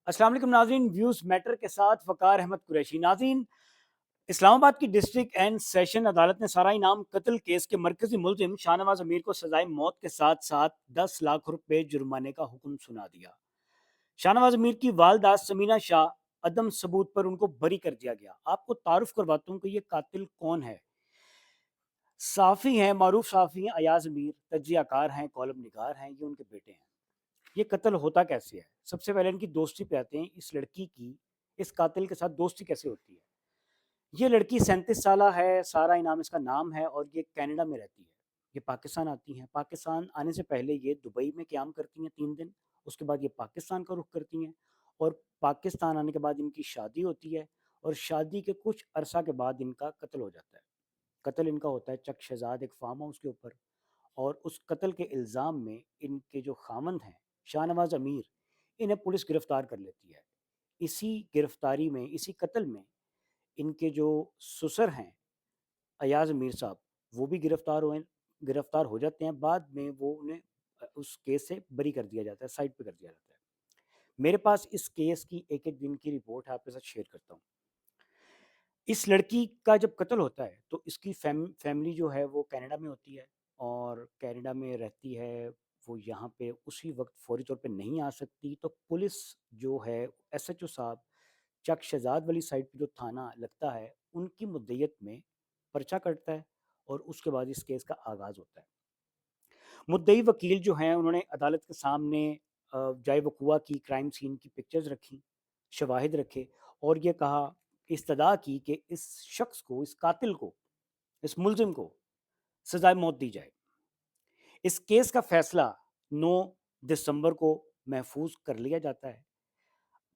السلام علیکم ناظرین، ویوز میٹر کے ساتھ وقار احمد قریشی۔ ناظرین، اسلام آباد کی ڈسٹرکٹ اینڈ سیشن عدالت نے سارا انعام قتل کیس کے مرکزی ملزم شاہ نواز امیر کو سزائے موت کے ساتھ ساتھ 10 لاکھ روپے جرمانے کا حکم سنا دیا۔ شاہ نواز امیر کی والدہ سمینہ شاہ عدم ثبوت پر ان کو بری کر دیا گیا۔ آپ کو تعارف کرواتا ہوں کہ یہ قاتل کون ہے۔ صحافی ہیں، معروف صحافی ہیں ایاز امیر، تجزیہ کار ہیں، کالم نگار ہیں، یہ ان کے بیٹے ہیں۔ یہ قتل ہوتا کیسے ہے؟ سب سے پہلے ان کی دوستی پہ آتے ہیں۔ اس لڑکی کی اس قاتل کے ساتھ دوستی کیسے ہوتی ہے؟ یہ لڑکی 37 سالہ ہے، سارا انعام اس کا نام ہے، اور یہ کینیڈا میں رہتی ہے۔ یہ پاکستان آتی ہیں۔ پاکستان آنے سے پہلے یہ دبئی میں قیام کرتی ہیں 3 دن، اس کے بعد یہ پاکستان کا رخ کرتی ہیں، اور پاکستان آنے کے بعد ان کی شادی ہوتی ہے، اور شادی کے کچھ عرصہ کے بعد ان کا قتل ہو جاتا ہے۔ قتل ان کا ہوتا ہے چک شہزاد ایک فارم ہاؤس کے اوپر، اور اس قتل کے الزام میں ان کے جو خامند ہیں شاہ نواز امیر، انہیں پولیس گرفتار کر لیتی ہے۔ اسی گرفتاری میں، اسی قتل میں، ان کے جو سسر ہیں ایاز امیر صاحب، وہ بھی گرفتار ہو جاتے ہیں۔ بعد میں وہ انہیں اس کیس سے بری کر دیا جاتا ہے، سائڈ پہ کر دیا جاتا ہے۔ میرے پاس اس کیس کی ایک ایک دن کی رپورٹ ہے، آپ کے ساتھ شیئر کرتا ہوں۔ اس لڑکی کا جب قتل ہوتا ہے تو اس کی فیملی جو ہے وہ کینیڈا میں ہوتی ہے، اور کینیڈا میں رہتی ہے۔ وہ یہاں پہ اسی وقت فوری طور پہ نہیں آ سکتی، تو پولیس جو ہے، ایس ایچ او صاحب چک شہزاد والی سائڈ پہ جو تھانہ لگتا ہے، ان کی مدیت میں پرچہ کٹتا ہے، اور اس کے بعد اس کیس کا آغاز ہوتا ہے۔ مدعی وکیل جو ہیں انہوں نے عدالت کے سامنے جائے وقوع کی کرائم سین کی پکچرز رکھی، شواہد رکھے، اور یہ کہا، استدعا کی کہ اس شخص کو، اس قاتل کو، اس ملزم کو سزائے موت دی جائے۔ اس کیس کا فیصلہ 9 دسمبر کو محفوظ کر لیا جاتا ہے۔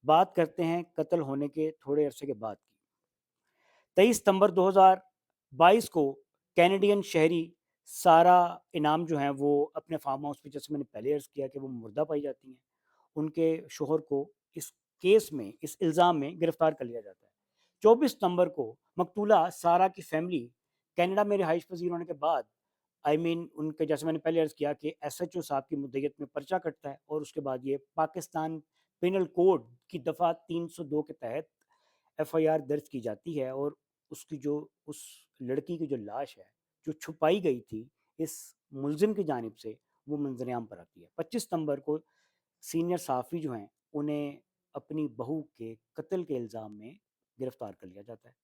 بات کرتے ہیں قتل ہونے کے تھوڑے عرصے کے بعد کی۔ 23 ستمبر 2022 کو کینیڈین شہری سارا انعام جو ہیں وہ اپنے فارم ہاؤس پہ، جیسے میں نے پہلے عرض کیا کہ وہ مردہ پائی جاتی ہیں، ان کے شوہر کو اس کیس میں، اس الزام میں گرفتار کر لیا جاتا ہے۔ 24 ستمبر کو مقتولہ سارا کی فیملی کینیڈا میں رہائش پذیر ہونے کے بعد، ان کے، جیسے میں نے پہلے عرض کیا کہ ایس ایچ او صاحب کی مدیت میں پرچہ کٹتا ہے، اور اس کے بعد یہ پاکستان پینل کوڈ کی دفعہ 302 کے تحت ایف آئی آر درج کی جاتی ہے، اور اس لڑکی کی جو لاش ہے جو چھپائی گئی تھی اس ملزم کی جانب سے، وہ منظر عام پر آتی ہے۔ 25 ستمبر کو سینئر صحافی جو ہیں انہیں اپنی بہو کے قتل کے الزام میں گرفتار کر لیا جاتا ہے۔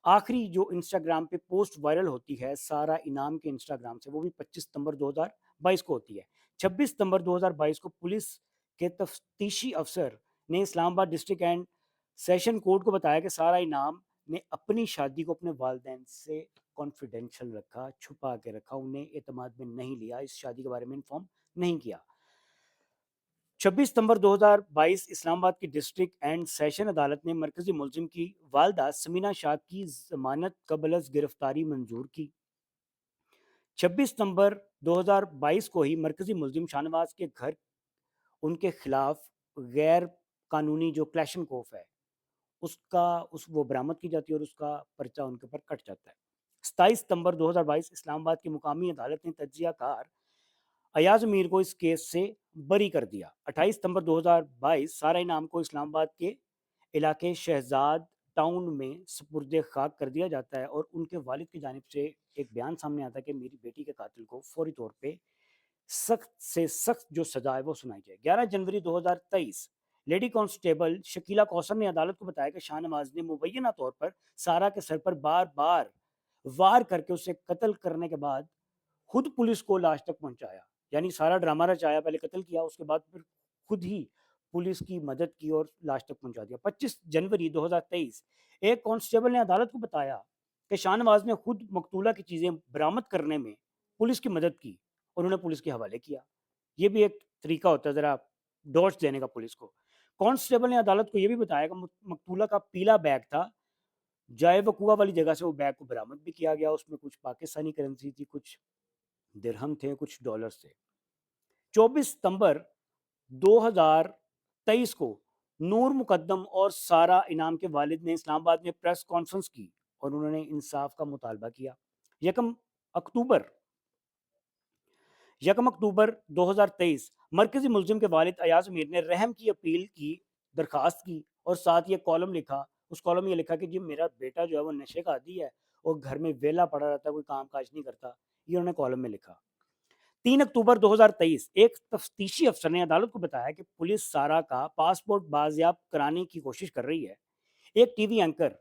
آخری جو انسٹاگرام پہ پوسٹ وائرل ہوتی ہے سارا انعام کے انسٹاگرام سے، وہ بھی 25 ستمبر 2022 کو ہوتی ہے۔ 26 ستمبر 2022 کو پولیس کے تفتیشی افسر نے اسلام آباد ڈسٹرکٹ اینڈ سیشن کورٹ کو بتایا کہ سارا انعام نے اپنی شادی کو اپنے والدین سے کانفیڈینشیل رکھا، چھپا کے رکھا، انہیں اعتماد میں نہیں لیا، اس شادی کے بارے میں انفارم نہیں کیا۔ 26 ستمبر 2022 اسلام آباد کی ڈسٹرکٹ اینڈ سیشن عدالت نے مرکزی ملزم کی والدہ سمینہ شاہ کی ضمانت قبل از گرفتاری منظور کی۔ 26 ستمبر 2022 کو ہی مرکزی ملزم شاہ نواز کے گھر ان کے خلاف غیر قانونی جو کلیشن کوف ہے وہ برآمد کی جاتی ہے، اور اس کا پرچہ ان کے اوپر کٹ جاتا ہے۔ 27 ستمبر 2022 اسلام آباد کی مقامی عدالت نے تجزیہ کار ایاز امیر کو اس کیس سے بری کر دیا۔ 28 ستمبر 2022 سارا انعام کو اسلام آباد کے علاقے شہزاد ٹاؤن میں سپرد خاک کر دیا جاتا ہے، اور ان کے والد کی جانب سے ایک بیان سامنے آتا ہے کہ میری بیٹی کے قاتل کو فوری طور پہ سخت سے سخت جو سزا ہے وہ سنائی جائے۔ 11 جنوری 2023 لیڈی کانسٹیبل شکیلہ کوثر نے عدالت کو بتایا کہ شاہ نواز نے مبینہ طور پر سارا کے سر پر بار بار وار کر کے اسے قتل کرنے کے بعد خود پولیس کو لاش تک پہنچایا، یعنی سارا ڈرامہ رچایا، پہلے قتل کیا، اس کے بعد پھر خود ہی پولیس کی مدد کی اور لاش تک پہنچا دیا۔ 25 جنوری 2023 ایک کانسٹیبل نے عدالت کو بتایا کہ شاہ نواز نے خود مقتولہ کی چیزیں برآمد کرنے میں پولیس کی مدد کی، اور انہیں پولیس کے حوالے کیا۔ یہ بھی ایک طریقہ ہوتا ہے ذرا ڈوج دینے کا پولیس کو۔ کانسٹیبل نے عدالت کو یہ بھی بتایا کہ مقتولہ کا پیلا بیگ تھا، جائے وقوع والی جگہ سے وہ بیگ کو برآمد بھی کیا گیا، اس میں کچھ پاکستانی کرنسی تھی، کچھ درہم تھے، کچھ ڈالرز تھے۔ 24 ستمبر 2023 کو نور مقدم اور سارا انعام کے والد نے اسلام آباد میں پریس کانفرنس کی، اور انہوں نے انصاف کا مطالبہ کیا۔ 1 اکتوبر 2023 مرکزی ملزم کے والد ایاز امیر نے رحم کی اپیل کی درخواست کی اور ساتھ یہ کالم لکھا. اس کالم میں یہ لکھا کہ جی میرا بیٹا جو ہے وہ نشے کا عادی ہے اور گھر میں ویلا پڑا رہتا ہے, کوئی کام کاج نہیں کرتا. یہ انہوں نے کالم میں لکھا. 3 اکتوبر 2023 ایک تفتیشی افسر نے عدالت کو بتایا کہ پولیس سارا کا پاسپورٹ بازیاب کرانے کی کوشش کر رہی ہے. ایک ٹی وی اینکر,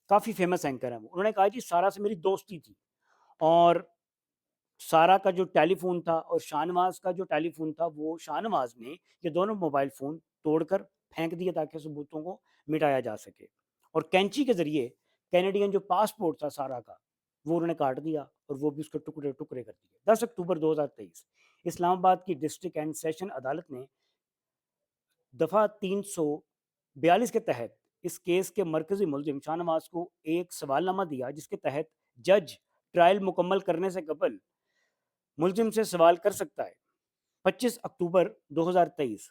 کافی فیمس اینکر ہے وہ, انہوں نے کہا جی سارا سے میری دوستی تھی اور سارا کا جو ٹیلی فون تھا اور شاہ نواز کا جو ٹیلی فون تھا, وہ شاہ نواز نے یہ دونوں موبائل فون توڑ کر پھینک دیے تاکہ ثبوتوں کو مٹایا جا سکے. اور کینچی کے ذریعے کینیڈین جو پاسپورٹ تھا سارا کا وہ انہوں نے کاٹ دیا اور وہ بھی اس کے ٹکڑے ٹکڑے کر دیے. 10 اکتوبر 2023 اسلام آباد کی ڈسٹرکٹ اینڈ سیشن عدالت نے دفعہ 342 کے تحت اس کیس کے مرکزی ملزم شاہ نواز کو ایک سوال نامہ دیا, جس کے تحت جج ٹرائل مکمل کرنے سے قبل ملزم سے سوال کر سکتا ہے. 25 اکتوبر 2023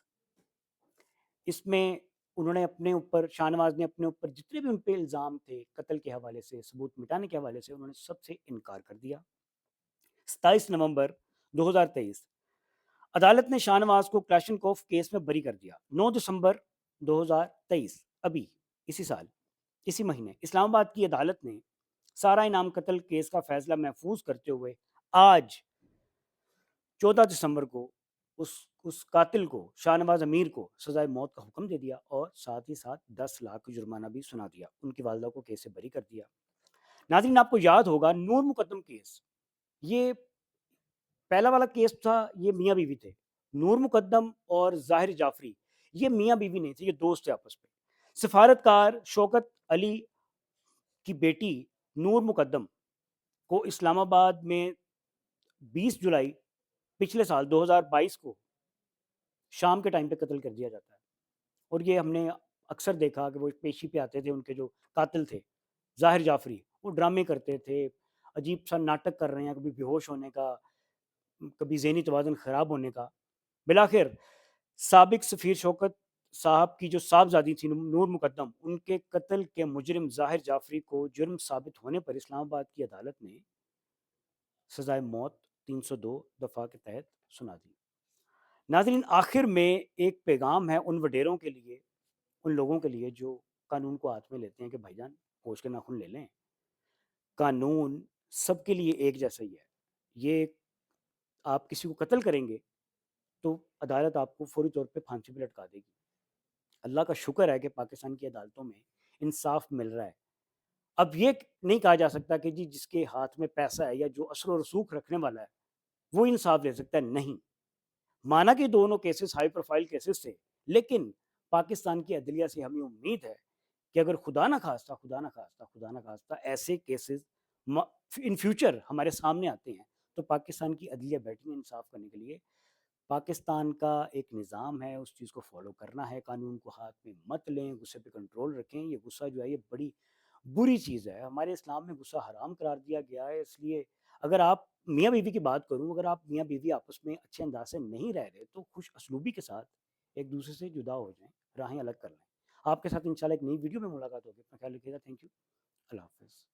اس میں انہوں نے اپنے اوپر, شاہ نواز نے اپنے اوپر جتنے بھی ان پہ الزام تھے قتل کے حوالے سے, ثبوت مٹانے کے حوالے سے, انہوں نے سب سے انکار کر دیا. 27 نومبر 2023 عدالت نے شاہ نواز کو کلاشنکوف کیس میں بری کر دیا. 9 دسمبر 2023 ابھی اسی سال اسی مہینے اسلام آباد کی عدالت نے سارا انعام قتل کیس کا فیصلہ محفوظ کرتے ہوئے آج 14 دسمبر کو اس قاتل کو, شاہ نواز امیر کو, سزائے موت کا حکم دے دیا اور ساتھ ہی ساتھ 10 لاکھ جرمانہ بھی سنا دیا. ان کی والدہ کو کیس سے بری کر دیا. ناظرین آپ کو یاد ہوگا نور مقدم کیس, یہ پہلا والا کیس تھا, یہ میاں بیوی تھے. نور مقدم اور ظاہر جعفری یہ میاں بیوی نہیں تھے, یہ دوست تھے آپس میں. سفارتکار شوکت علی کی بیٹی نور مقدم کو اسلام آباد میں 20 جولائی پچھلے سال 2022 کو شام کے ٹائم پہ قتل کر دیا جاتا ہے. اور یہ ہم نے اکثر دیکھا کہ وہ پیشی پہ آتے تھے, ان کے جو قاتل تھے ظاہر جعفری, وہ ڈرامے کرتے تھے, عجیب سا ناٹک کر رہے ہیں, کبھی بے ہوش ہونے کا, کبھی ذہنی توازن خراب ہونے کا. بالآخر سابق سفیر شوکت صاحب کی جو صاحبزادی تھی نور مقدم, ان کے قتل کے مجرم ظاہر جعفری کو جرم ثابت ہونے پر اسلام آباد کی عدالت نے سزائے موت 302 دفعہ کے تحت سنا دی. ناظرین آخر میں ایک پیغام ہے ان وڈیروں کے لیے, ان لوگوں کے لیے جو قانون کو ہاتھ میں لیتے ہیں کہ بھائی جان ہوش کے ناخن لے لیں, قانون سب کے لیے ایک جیسا ہی ہے. یہ آپ کسی کو قتل کریں گے تو عدالت آپ کو فوری طور پہ پھانسی پہ لٹکا دے گی. اللہ کا شکر ہے کہ پاکستان کی عدالتوں میں انصاف مل رہا ہے. اب یہ نہیں کہا جا سکتا کہ جی جس کے ہاتھ میں پیسہ ہے یا جو اثر و رسوخ رکھنے والا ہے وہ انصاف لے سکتا ہے. نہیں, مانا کہ دونوں کیسز ہائی پروفائل کیسز تھے, لیکن پاکستان کی عدلیہ سے ہمیں امید ہے کہ اگر خدا نہ خواستہ ایسے کیسز ان فیوچر ہمارے سامنے آتے ہیں تو پاکستان کی عدلیہ بیٹھی ہے انصاف کرنے کے لیے. پاکستان کا ایک نظام ہے, اس چیز کو فالو کرنا ہے, قانون کو ہاتھ میں مت لیں, غصے پہ کنٹرول رکھیں. یہ غصہ جو ہے یہ بڑی بری چیز ہے, ہمارے اسلام میں غصہ حرام قرار دیا گیا ہے. اس لیے اگر آپ میاں بیوی کی بات کروں, اگر آپ میاں بیوی آپس میں اچھے انداز سے نہیں رہ رہے تو خوش اسلوبی کے ساتھ ایک دوسرے سے جدا ہو جائیں, راہیں الگ کر لیں. آپ کے ساتھ انشاءاللہ ایک نئی ویڈیو میں ملاقات ہوگی. اپنا خیال رکھیے گا. Thank you. اللہ حافظ.